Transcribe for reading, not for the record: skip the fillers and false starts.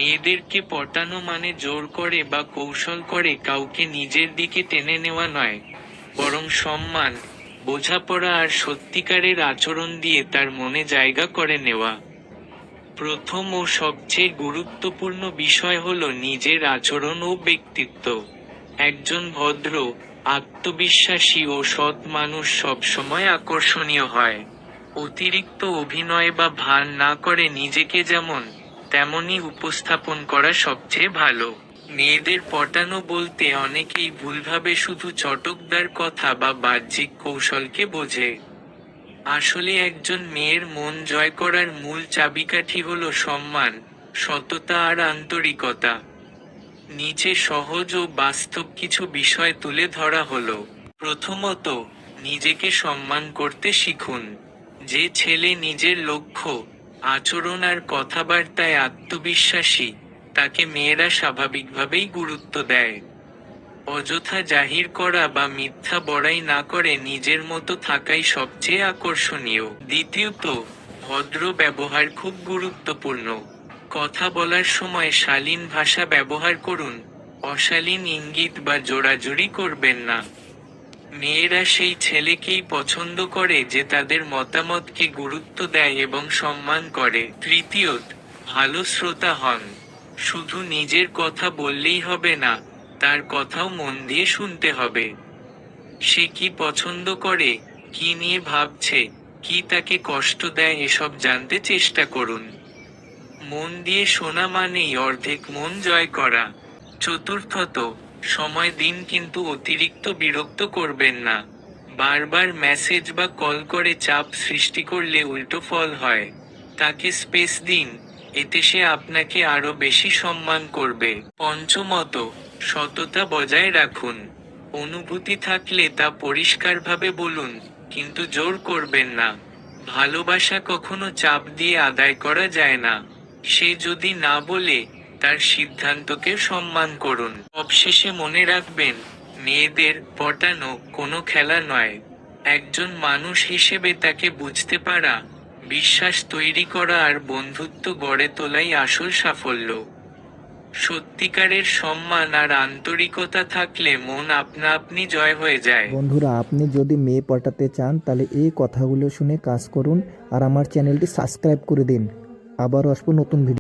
মেয়েদেরকে পটানো মানে জোর করে বা কৌশল করে কাউকে নিজের দিকে টেনে নেওয়া নয়, বরং সম্মান, বোঝাপড়া আর সত্যিকারের আচরণ দিয়ে তার মনে জায়গা করে নেওয়া। প্রথম ও সবচেয়ে গুরুত্বপূর্ণ বিষয় হলো নিজের আচরণ ও ব্যক্তিত্ব। একজন ভদ্র, আত্মবিশ্বাসী ও সৎ মানুষ সবসময় আকর্ষণীয় হয়। অতিরিক্ত অভিনয় বা ভান না করে নিজেকে যেমন তেমনই উপস্থাপন করা সবচেয়ে ভালো। মেয়েদের পটানো বলতে অনেকেই ভুলভাবে শুধু চটকদার কথা বা বাহ্যিক কৌশলকে বোঝে। আসলে একজন মেয়ের মন জয় করার মূল চাবিকাঠি হলো সম্মান, সততা আর আন্তরিকতা। নিচে সহজ ও বাস্তব কিছু বিষয় তুলে ধরা হলো। প্রথমত, নিজেকে সম্মান করতে শিখুন। যে ছেলে নিজের লক্ষ্য, আচরণ আর কথাবার্তায় আত্মবিশ্বাসী, তাকে মেয়েরা স্বাভাবিকভাবেই গুরুত্ব দেয়। অযথা জাহির করা বা মিথ্যা বড়াই না করে নিজের মতো থাকাই সবচেয়ে আকর্ষণীয়। দ্বিতীয়ত, ভদ্র ব্যবহার খুব গুরুত্বপূর্ণ। কথা বলার সময় শালীন ভাষা ব্যবহার করুন, অশালীন ইঙ্গিত বা জোরাজুরি করবেন না। মেয়েরা সেই ছেলেকেই পছন্দ করে যে তাদের মতামতকে গুরুত্ব দেয় এবং সম্মান করে। তৃতীয়ত, ভালো শ্রোতা হন। শুধু নিজের কথা বললেই হবে না, তার কথাও মন দিয়ে শুনতে হবে। সে কি পছন্দ করে, কি নিয়ে ভাবছে, কি তাকে কষ্ট দেয় এসব জানতে চেষ্টা করুন। মন দিয়ে শোনা মানেই অর্ধেক মন জয় করা। চতুর্থত, সময় দিন কিন্তু অতিরিক্ত বিরক্ত করবেন না। বারবার মেসেজ বা কল করে চাপ সৃষ্টি করলে উল্টো ফল হয়। তাকে স্পেস দিন, এতে সে আপনাকে আরো বেশি সম্মান করবে। পঞ্চমত, সততা বজায় রাখুন। অনুভূতি থাকলে তা পরিষ্কারভাবে বলুন, কিন্তু জোর করবেন না। ভালোবাসা কখনো চাপ দিয়ে আদায় করা যায় না। সে যদি না বলে, তার সিদ্ধান্তকে সম্মান করুন। সবশেষে মনে রাখবেন, মেয়েদের পটানো কোনো খেলা নয়। একজন মানুষ হিসেবে তাকে বুঝতে পারা, বিশ্বাস তৈরি করা আর বন্ধুত্ব গড়ে তোলাই আসল সাফল্য। সত্যিকারের সম্মান আর আন্তরিকতা থাকলে মন আপনা আপনি জয় হয়ে যায়। বন্ধুরা, আপনি যদি মেয়ে পটাতে চান তাহলে এই কথাগুলো শুনে কাজ করুন আর আমার চ্যানেলটি সাবস্ক্রাইব করে দিন। আবার আসবো নতুন ভিডিও।